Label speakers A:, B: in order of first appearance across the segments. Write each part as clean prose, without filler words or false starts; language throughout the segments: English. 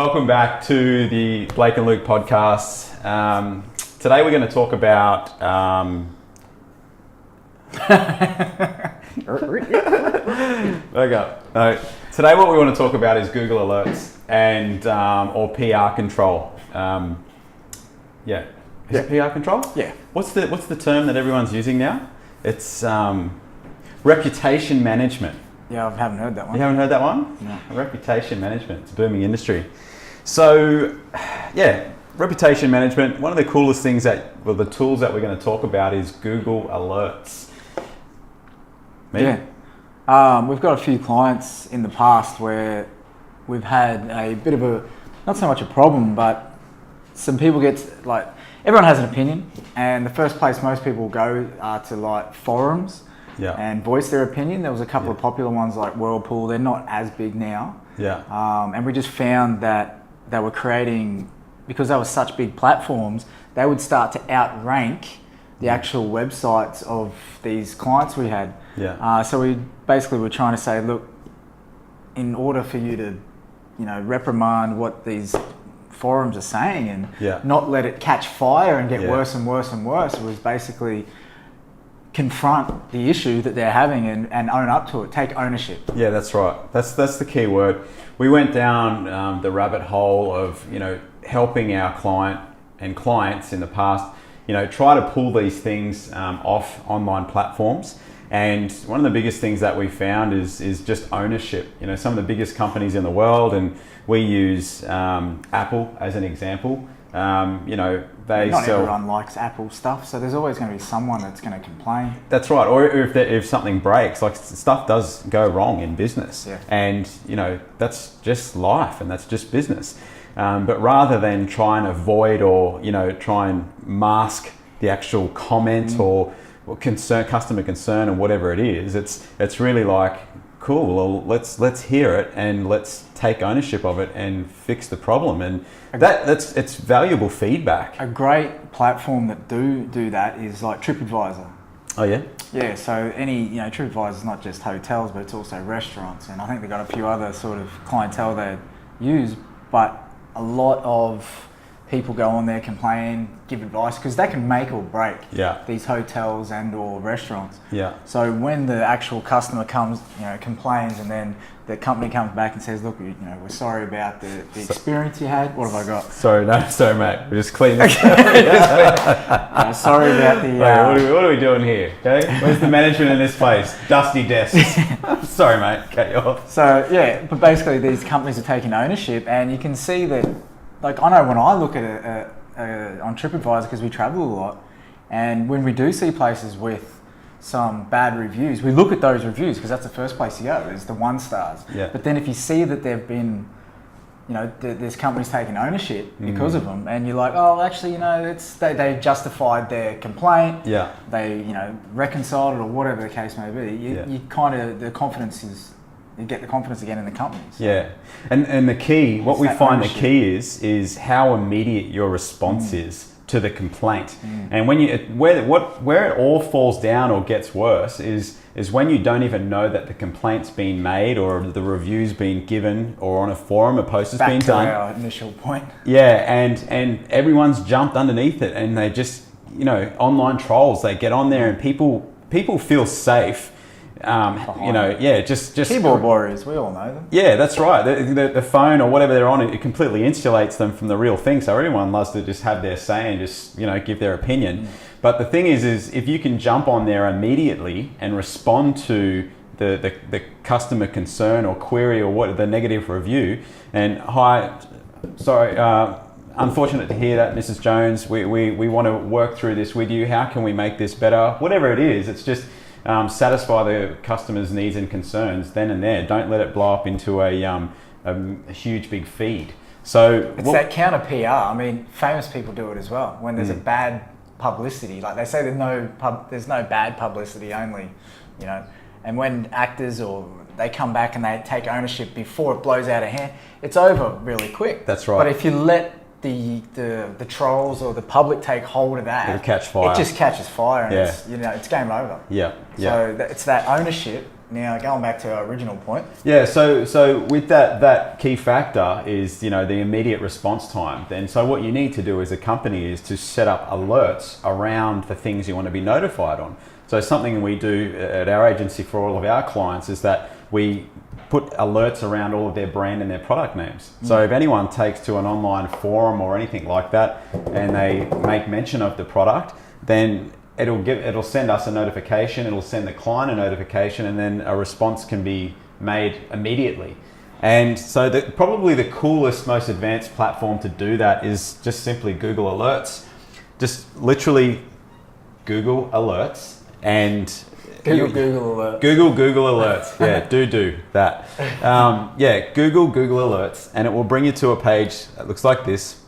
A: welcome back to the Blake and Luke podcast. Today we're going to talk about today what we want to talk about is Google Alerts and or PR control. Is it PR control?
B: Yeah.
A: What's the term that everyone's using now? It's reputation management.
B: Yeah, I haven't heard that one.
A: You haven't heard that one?
B: No.
A: Reputation management. It's a booming industry. So, reputation management. One of the coolest things the tools that we're going to talk about is Google Alerts.
B: Yeah. We've got a few clients in the past where we've had a bit of not so much a problem, but some people everyone has an opinion, and the first place most people go are to forums.
A: Yeah.
B: And voice their opinion. There was a couple of popular ones like Whirlpool. They're not as big now.
A: Yeah.
B: And we just found that they were creating, because they were such big platforms, they would start to outrank the actual websites of these clients we had.
A: Yeah.
B: So we basically were trying to say, look, in order for you to, reprimand what these forums are saying and not let it catch fire and get worse and worse and worse, was basically confront the issue that they're having and own up to it, take ownership.
A: Yeah, that's right. That's the key word. We went down the rabbit hole of, helping our clients in the past, try to pull these things off online platforms. And one of the biggest things that we found is just ownership. Some of the biggest companies in the world, and we use Apple as an example.
B: Not everyone likes Apple stuff, so there's always going to be someone that's going to complain.
A: That's right. Or if something breaks, stuff does go wrong in business, and that's just life, and that's just business. But rather than try and avoid or try and mask the actual comment or customer concern or whatever it is, it's really cool. Well, let's hear it and let's take ownership of it and fix the problem. And it's valuable feedback.
B: A great platform that do that is like TripAdvisor.
A: Oh yeah.
B: Yeah. So TripAdvisor is not just hotels, but it's also restaurants, and I think they've got a few other sort of clientele they use. But a lot of people go on there, complain, give advice, because they can make or break these hotels and or restaurants.
A: Yeah.
B: So when the actual customer comes, complains, and then the company comes back and says, look, we're sorry about the experience you had. What have I got?
A: Sorry, mate. We're just cleaning.
B: Sorry about the...
A: what are we doing here? Okay. Where's the management in this place? Dusty desks. Sorry, mate. Cut you off.
B: So, but basically these companies are taking ownership, and you can see that. I know when I look at on TripAdvisor, because we travel a lot, and when we do see places with some bad reviews, we look at those reviews because that's the first place you go, is the 1 stars.
A: Yeah.
B: But then if you see that they've been, there's companies taking ownership because of them, and you're like, oh, actually, they justified their complaint.
A: Yeah.
B: They, reconciled it, or whatever the case may be. You kind of, the confidence is. You get the confidence again in the companies. So.
A: Yeah, and the key, what we find the key is how immediate your response is to the complaint. And when where it all falls down or gets worse is when you don't even know that the complaint's been made or the review's been given or on a forum a post has been done.
B: Back to our initial point.
A: Yeah, and everyone's jumped underneath it, and they just online trolls, they get on there and people feel safe. Just
B: keyboard warriors, we all know them.
A: Yeah, that's right. The phone or whatever they're on, it completely insulates them from the real thing. So everyone loves to just have their say and just give their opinion. But the thing is if you can jump on there immediately and respond to the customer concern or query or what the negative review, and unfortunate to hear that, Mrs. Jones. We want to work through this with you. How can we make this better? Whatever it is, it's just. Satisfy the customer's needs and concerns then and there. Don't let it blow up into a huge big feed. So
B: it's that counter PR. I mean, famous people do it as well. When there's a bad publicity, like they say, there's no bad publicity, only, And when actors they come back and they take ownership before it blows out of hand, it's over really quick.
A: That's right.
B: But if you let the trolls or the public take hold of that,
A: it'll catch fire.
B: It just catches fire, and it's game over.
A: Yeah.
B: So it's that ownership Now, going back to our original point.
A: Yeah, so with that key factor is, the immediate response time. Then, so what you need to do as a company is to set up alerts around the things you want to be notified on. So something we do at our agency for all of our clients is that we put alerts around all of their brand and their product names. So if anyone takes to an online forum or anything like that and they make mention of the product, then it'll send us a notification, it'll send the client a notification, and then a response can be made immediately. And so probably the coolest, most advanced platform to do that is just simply Google Alerts. Just literally Google Alerts and
B: Google Alerts.
A: Google Alerts. Yeah, do that. Google Alerts, and it will bring you to a page that looks like this.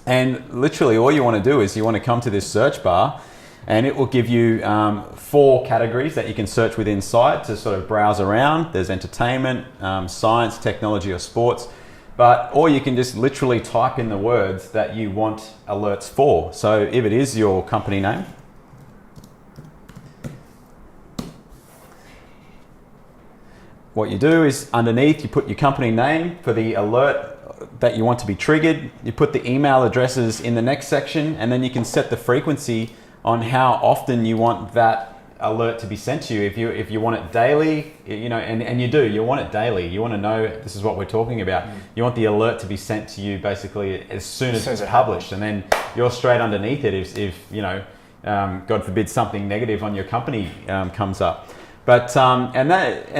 A: And literally all you want to do is you want to come to this search bar, and it will give you 4 categories that you can search with inside to sort of browse around. There's entertainment, science, technology, or sports. Or you can just literally type in the words that you want alerts for. So if it is your company name, what you do is underneath you put your company name for the alert that you want to be triggered. You put the email addresses in the next section, and then you can set the frequency on how often you want that alert to be sent to you. If you want it daily, and you want it daily. You want to know this is what we're talking about. You want the alert to be sent to you basically as soon as it's published, and then you're straight underneath it if God forbid something negative on your company comes up. But and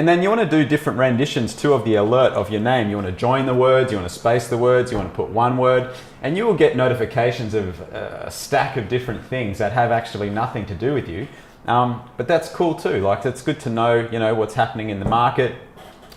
A: then you want to do different renditions too of the alert of your name. You want to join the words, you want to space the words, you want to put one word, and you will get notifications of a stack of different things that have actually nothing to do with you. But that's cool too. Like, it's good to know, what's happening in the market.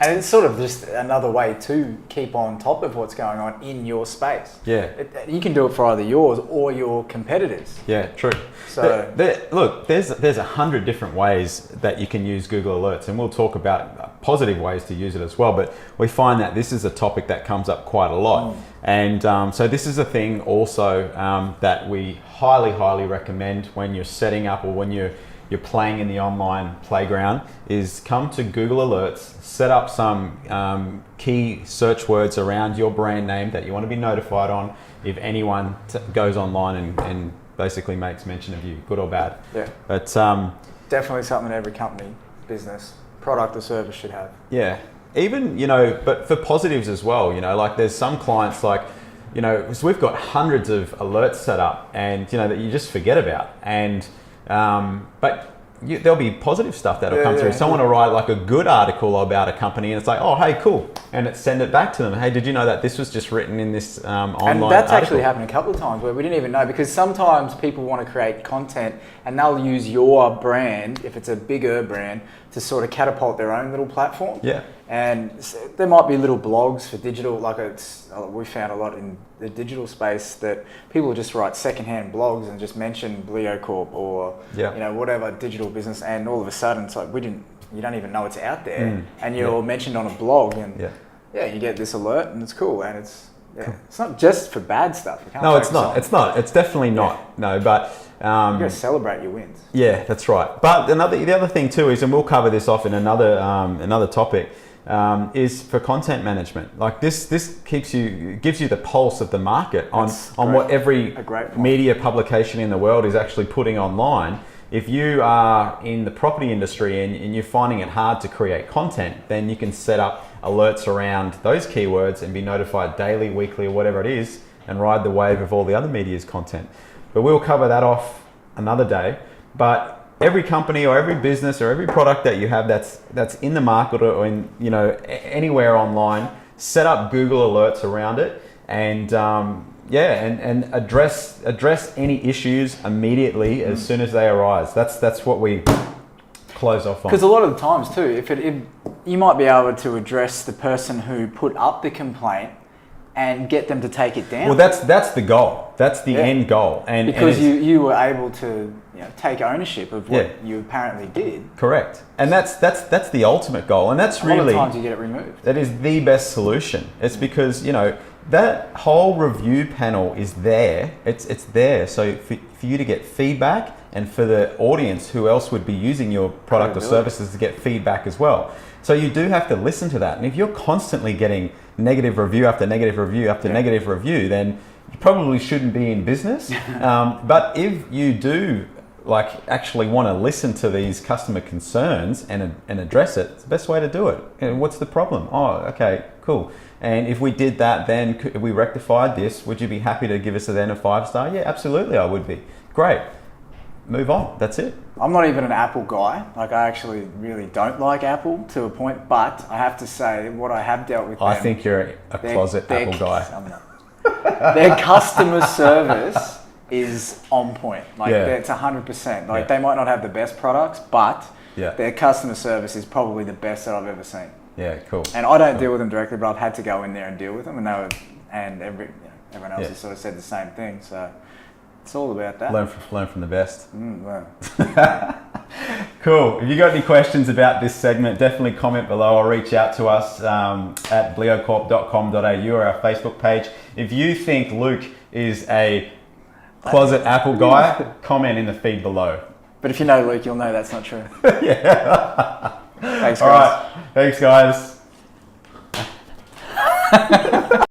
B: And it's sort of just another way to keep on top of what's going on in your space.
A: Yeah.
B: You can do it for either yours or your competitors.
A: Yeah, true.
B: So
A: look, there's 100 different ways that you can use Google Alerts, and we'll talk about positive ways to use it as well. But we find that this is a topic that comes up quite a lot. And so this is a thing also that we highly, highly recommend when you're setting up or when you're playing in the online playground, is come to Google Alerts, set up some key search words around your brand name that you want to be notified on if anyone goes online and basically makes mention of you, good or bad.
B: Yeah.
A: But
B: definitely something every company, business, product or service should have.
A: Yeah. Even, but for positives as well, like there's some clients like, because we've got hundreds of alerts set up and, that you just forget about. And but there'll be positive stuff that'll come through. Someone will write like a good article about a company, and it's like, oh, hey, cool, and send it back to them. Hey, did you know that this was just written in this online
B: And that's
A: article?
B: actually happened a couple of times where we didn't even know, because sometimes people want to create content and they'll use your brand, if it's a bigger brand, to sort of catapult their own little platform.
A: Yeah. And
B: there might be little blogs for digital, like we found a lot in the digital space that people just write secondhand blogs and just mention Bleo Corp or whatever digital business, and all of a sudden it's like you don't even know it's out there, and you're mentioned on a blog, and you get this alert, and it's cool, and it's it's not just for bad stuff.
A: No, it's not. It's not. It's definitely not. No, but
B: you got to celebrate your wins.
A: Yeah, that's right. But the other thing too is, and we'll cover this off in another topic. Is for content management. Like this gives you the pulse of the market on what every media publication in the world is actually putting online. If you are in the property industry and you're finding it hard to create content, then you can set up alerts around those keywords and be notified daily, weekly, or whatever it is, and ride the wave of all the other media's content. But we'll cover that off another day. But every company or every business or every product that you have that's in the market or in anywhere online, set up Google Alerts around it, and and address any issues immediately as soon as they arise. That's what we close off on.
B: Because a lot of the times too, if you might be able to address the person who put up the complaint and get them to take it down.
A: Well, that's the goal. That's the end goal. And
B: because you were able to take ownership of what you apparently did.
A: Correct. And that's the ultimate goal. And that's really,
B: a lot of times you get it removed.
A: That is the best solution. It's because that whole review panel is there. It's there so for you to get feedback and for the audience who else would be using your product or services to get feedback as well. So you do have to listen to that. And if you're constantly getting negative review after negative review after negative review, then you probably shouldn't be in business. But if you do actually want to listen to these customer concerns and address it, it's the best way to do it. And what's the problem? Oh, okay, cool. And if we did that, then if we rectified this, would you be happy to give us then a 5-star? Yeah, absolutely, I would be. Great. Move on. That's it.
B: I'm not even an Apple guy. Like, I actually really don't like Apple to a point, but I have to say what I have dealt with them.
A: I think you're a closet Apple guy.
B: I'm not. Their customer service is on point. Like, it's 100%. Like, they might not have the best products, but their customer service is probably the best that I've ever seen.
A: Yeah, cool.
B: And I don't deal with them directly, but I've had to go in there and deal with them, and everyone else has sort of said the same thing. So it's all about that.
A: Learn from the best.
B: Wow.
A: Cool. If you got any questions about this segment, definitely comment below or reach out to us at bleocorp.com.au or our Facebook page. If you think Luke is a closet Apple guy, comment in the feed below.
B: But if you know Luke, you'll know that's not true.
A: Yeah.
B: Thanks, guys.
A: All right. Thanks, guys.